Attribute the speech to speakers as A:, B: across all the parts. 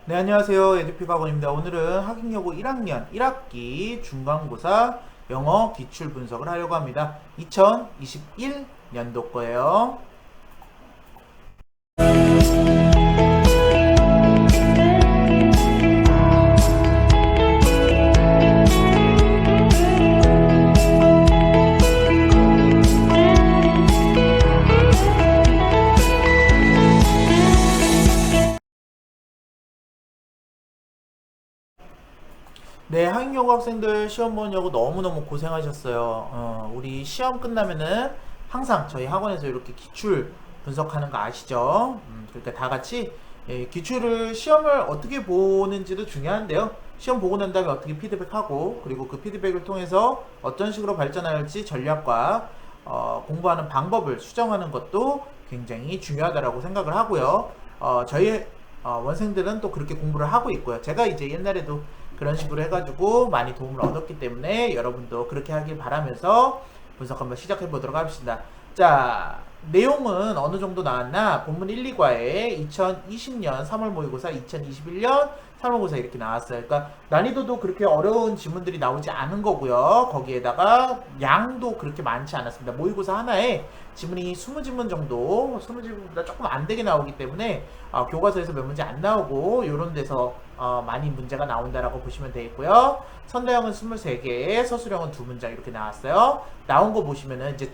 A: 네, 안녕하세요. 에듀피학원입니다. 오늘은 학익여고 1학년 1학기 중간고사 영어 기출 분석을 하려고 합니다. 2021년도 거예요. 네, 학인여고 학생들 시험 보느냐고 너무너무 고생하셨어요. 우리 시험 끝나면은 항상 저희 학원에서 이렇게 기출 분석하는 거 아시죠? 그러니까 다 같이 기출을 시험을 어떻게 보는지도 중요한데요. 시험 보고 난 다음에 어떻게 피드백하고 그리고 그 피드백을 통해서 어떤 식으로 발전할지 전략과 공부하는 방법을 수정하는 것도 굉장히 중요하다고 생각을 하고요. 저희 원생들은 또 그렇게 공부를 하고 있고요. 제가 이제 옛날에도 그런 식으로 해가지고 많이 도움을 얻었기 때문에 여러분도 그렇게 하길 바라면서 분석 한번 시작해 보도록 합시다. 자, 내용은 어느 정도 나왔나? 본문 1, 2과에 2020년 3월 모의고사, 2021년 3월 모의고사 이렇게 나왔어요. 그러니까 난이도도 그렇게 어려운 지문들이 나오지 않은 거고요. 거기에다가 양도 그렇게 많지 않았습니다. 모의고사 하나에 지문이 20지문 정도, 20지문보다 조금 안 되게 나오기 때문에 교과서에서 몇 문제 안 나오고 이런 데서 많이 문제가 나온다라고 보시면 되겠고요. 선대형은 23개, 서술형은 2문장 이렇게 나왔어요. 나온 거 보시면은 이제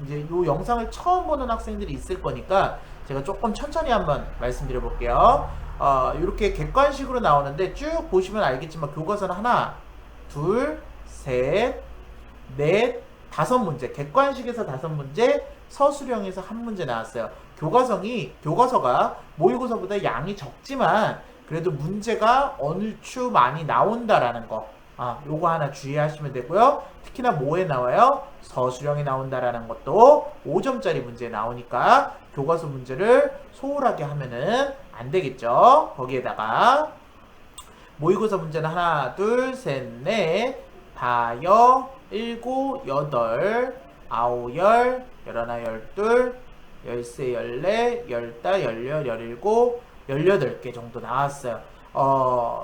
A: 이 영상을 처음 보는 학생들이 있을 거니까 제가 조금 천천히 한번 말씀드려 볼게요. 이렇게 객관식으로 나오는데 쭉 보시면 알겠지만 교과서는 하나, 둘, 셋, 넷, 5문제, 객관식에서 5문제, 서술형에서 1문제 나왔어요. 교과서가 모의고사보다 양이 적지만 그래도 문제가 얼추 많이 나온다라는 거, 요거 하나 주의하시면 되고요. 특히나 뭐에 나와요? 서술형에 나온다라는 것도 5점짜리 문제에 나오니까 교과서 문제를 소홀하게 하면은 안 되겠죠. 거기에다가 모의고사 문제는 하나, 둘, 셋, 넷, 다여, 일곱, 여덟, 아홉, 열, 열하나, 열둘, 열세, 열네, 열다, 열여, 열일곱, 18개 정도 나왔어요.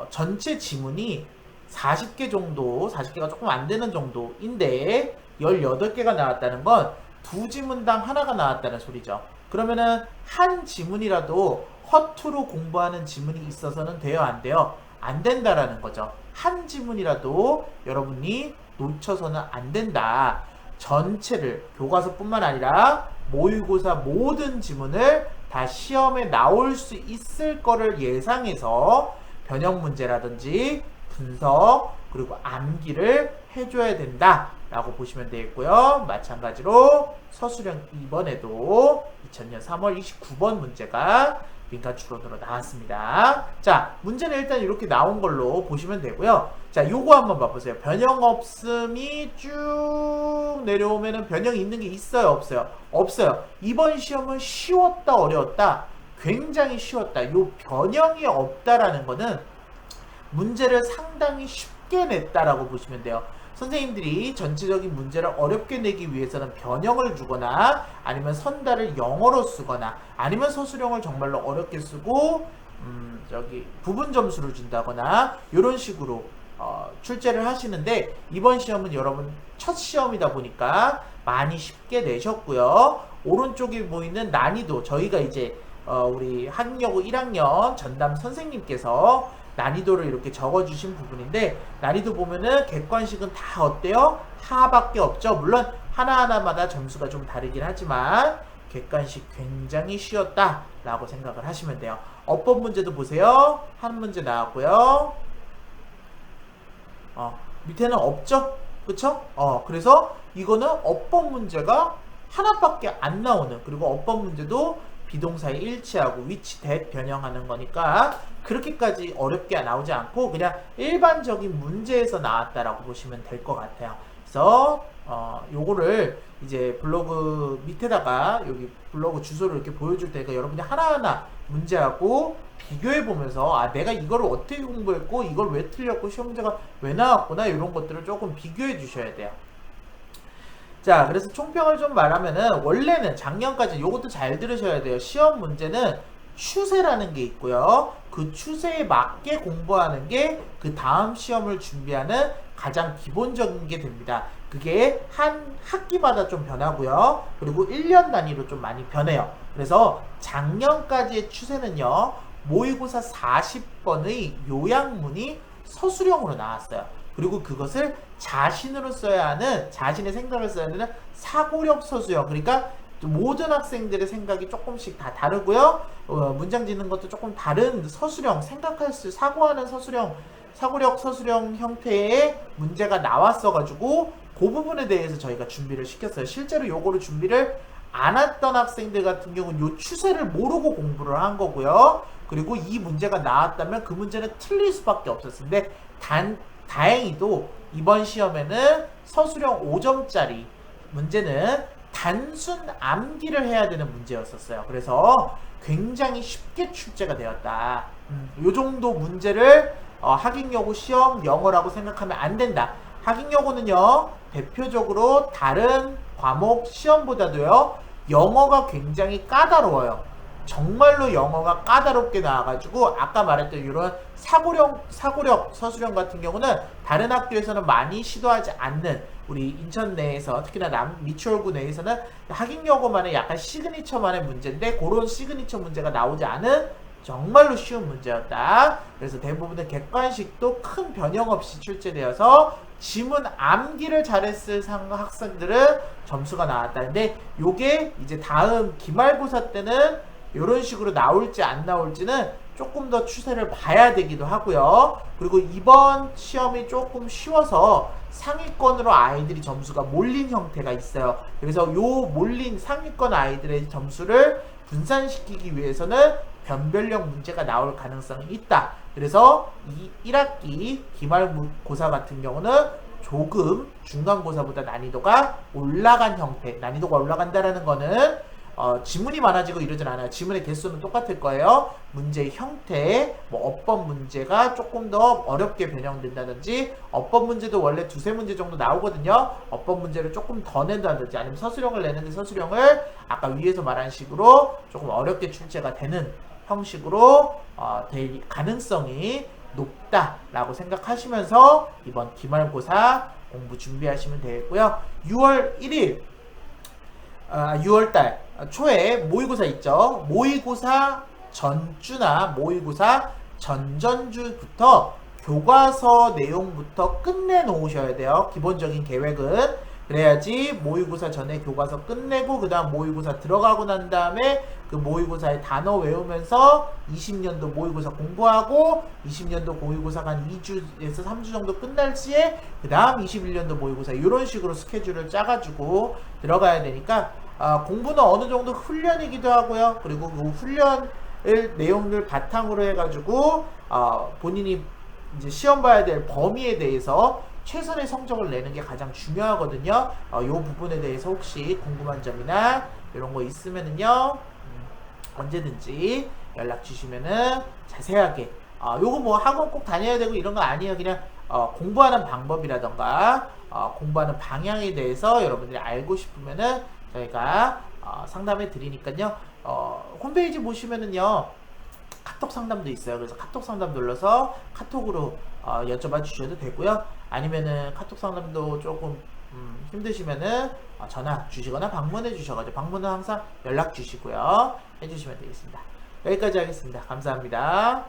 A: 전체 지문이 40개 정도, 40개가 조금 안 되는 정도인데 18개가 나왔다는 건 두 지문당 하나가 나왔다는 소리죠. 그러면은 한 지문이라도 허투루 공부하는 지문이 있어서는 돼요, 안 돼요? 안 된다라는 거죠. 한 지문이라도 여러분이 놓쳐서는 안 된다. 전체를 교과서뿐만 아니라 모의고사 모든 지문을 다 시험에 나올 수 있을 거를 예상해서 변형 문제라든지 분석 그리고 암기를 해줘야 된다 라고 보시면 되겠고요. 마찬가지로 서술형 2번에도 2000년 3월 29번 문제가 민간 추론으로 나왔습니다. 자, 문제는 일단 이렇게 나온 걸로 보시면 되고요. 자, 요거 한번 봐보세요. 변형 없음이 쭉 내려오면은 변형이 있는 게 있어요, 없어요? 없어요. 이번 시험은 쉬웠다, 어려웠다? 굉장히 쉬웠다. 요 변형이 없다라는 거는 문제를 상당히 쉽게 냈다라고 보시면 돼요. 선생님들이 전체적인 문제를 어렵게 내기 위해서는 변형을 주거나 아니면 선달을 영어로 쓰거나 아니면 서술형을 정말로 어렵게 쓰고 부분 점수를 준다거나 이런 식으로 출제를 하시는데 이번 시험은 여러분 첫 시험이다 보니까 많이 쉽게 내셨고요. 오른쪽에 보이는 난이도 저희가 이제 우리 학인여고 1학년 전담 선생님께서 난이도를 이렇게 적어주신 부분인데 난이도 보면은 객관식은 다 어때요? 하밖에 없죠. 물론 하나하나마다 점수가 좀 다르긴 하지만 객관식 굉장히 쉬웠다 라고 생각을 하시면 돼요. 어법 문제도 보세요. 한 문제 나왔고요. 밑에는 없죠? 그쵸? 그래서 이거는 어법 문제가 하나밖에 안 나오는 그리고 어법 문제도 비동사에 일치하고 위치 대 변형하는 거니까 그렇게까지 어렵게 나오지 않고 그냥 일반적인 문제에서 나왔다라고 보시면 될 것 같아요. 그래서 요거를 이제 블로그 밑에다가 여기 블로그 주소를 이렇게 보여줄 테니까 여러분이 하나하나 문제하고 비교해 보면서 내가 이걸 어떻게 공부했고 이걸 왜 틀렸고 시험 문제가 왜 나왔구나 이런 것들을 조금 비교해 주셔야 돼요. 자, 그래서 총평을 좀 말하면은 원래는 작년까지 요것도 잘 들으셔야 돼요. 시험 문제는 추세라는 게 있고요. 그 추세에 맞게 공부하는 게 그 다음 시험을 준비하는 가장 기본적인 게 됩니다. 그게 한 학기마다 좀 변하고요. 그리고 1년 단위로 좀 많이 변해요. 그래서 작년까지의 추세는요. 모의고사 40번의 요약문이 서술형으로 나왔어요. 그리고 그것을 자신으로 써야 하는, 자신의 생각을 써야 하는 사고력 서술형. 그러니까 모든 학생들의 생각이 조금씩 다 다르고요. 문장 짓는 것도 조금 다른 서술형, 생각할 수, 사고하는 서술형, 사고력 서술형 형태의 문제가 나왔어가지고 그 부분에 대해서 저희가 준비를 시켰어요. 실제로 요거를 준비를 안 했던 학생들 같은 경우는 요 추세를 모르고 공부를 한 거고요. 그리고 이 문제가 나왔다면 그 문제는 틀릴 수밖에 없었어요. 근데 다행히도 이번 시험에는 서술형 5점짜리 문제는 단순 암기를 해야 되는 문제였었어요. 그래서 굉장히 쉽게 출제가 되었다. 요 정도 문제를 학인여고 시험 영어라고 생각하면 안 된다. 학인여고는요, 대표적으로 다른 과목 시험보다도요, 영어가 굉장히 까다로워요. 정말로 영어가 까다롭게 나와가지고 아까 말했던 이런 사고력 서술형 같은 경우는 다른 학교에서는 많이 시도하지 않는, 우리 인천 내에서 특히나 미추홀구 내에서는 학인여고만의 약간 시그니처만의 문제인데, 그런 시그니처 문제가 나오지 않은 정말로 쉬운 문제였다. 그래서 대부분의 객관식도 큰 변형 없이 출제되어서 지문 암기를 잘했을 학생들은 점수가 나왔다. 근데 요게 이제 다음 기말고사 때는 이런 식으로 나올지 안 나올지는 조금 더 추세를 봐야 되기도 하고요. 그리고 이번 시험이 조금 쉬워서 상위권으로 아이들이 점수가 몰린 형태가 있어요. 그래서 요 몰린 상위권 아이들의 점수를 분산시키기 위해서는 변별력 문제가 나올 가능성이 있다. 그래서 이 1학기 기말고사 같은 경우는 조금 중간고사보다 난이도가 올라간 형태, 난이도가 올라간다라는 거는 지문이 많아지고 이러진 않아요. 지문의 개수는 똑같을 거예요. 문제의 형태, 뭐 어법 문제가 조금 더 어렵게 변형된다든지, 어법 문제도 원래 두세 문제 정도 나오거든요. 어법 문제를 조금 더 낸다든지, 아니면 서술형을 내는데 서술형을 아까 위에서 말한 식으로 조금 어렵게 출제가 되는 형식으로 될 가능성이 높다라고 생각하시면서 이번 기말고사 공부 준비하시면 되겠고요. 6월 1일 6월달 초에 모의고사 있죠. 모의고사 전주나 모의고사 전전주부터 교과서 내용부터 끝내 놓으셔야 돼요. 기본적인 계획은. 그래야지 모의고사 전에 교과서 끝내고 그 다음 모의고사 들어가고 난 다음에 그 모의고사의 단어 외우면서 20년도 모의고사 공부하고 20년도 모의고사가 한 2주에서 3주 정도 끝날 시에 그 다음 21년도 모의고사 이런 식으로 스케줄을 짜가지고 들어가야 되니까 공부는 어느 정도 훈련이기도 하고요. 그리고 그 훈련을 내용들 바탕으로 해가지고 본인이 이제 시험 봐야 될 범위에 대해서 최선의 성적을 내는 게 가장 중요하거든요. 이 부분에 대해서 혹시 궁금한 점이나 이런 거 있으면은요, 언제든지 연락 주시면은 자세하게, 요거 뭐 학원 꼭 다녀야 되고 이런 거 아니에요. 그냥 공부하는 방법이라던가 공부하는 방향에 대해서 여러분들이 알고 싶으면은 저희가 상담해 드리니까요. 홈페이지 보시면은요, 카톡 상담도 있어요. 그래서 카톡 상담 눌러서 카톡으로 여쭤봐 주셔도 되고요. 아니면은 카톡 상담도 조금 힘드시면은 전화 주시거나 방문해 주셔가지고, 방문은 항상 연락 주시고요. 해주시면 되겠습니다. 여기까지 하겠습니다. 감사합니다.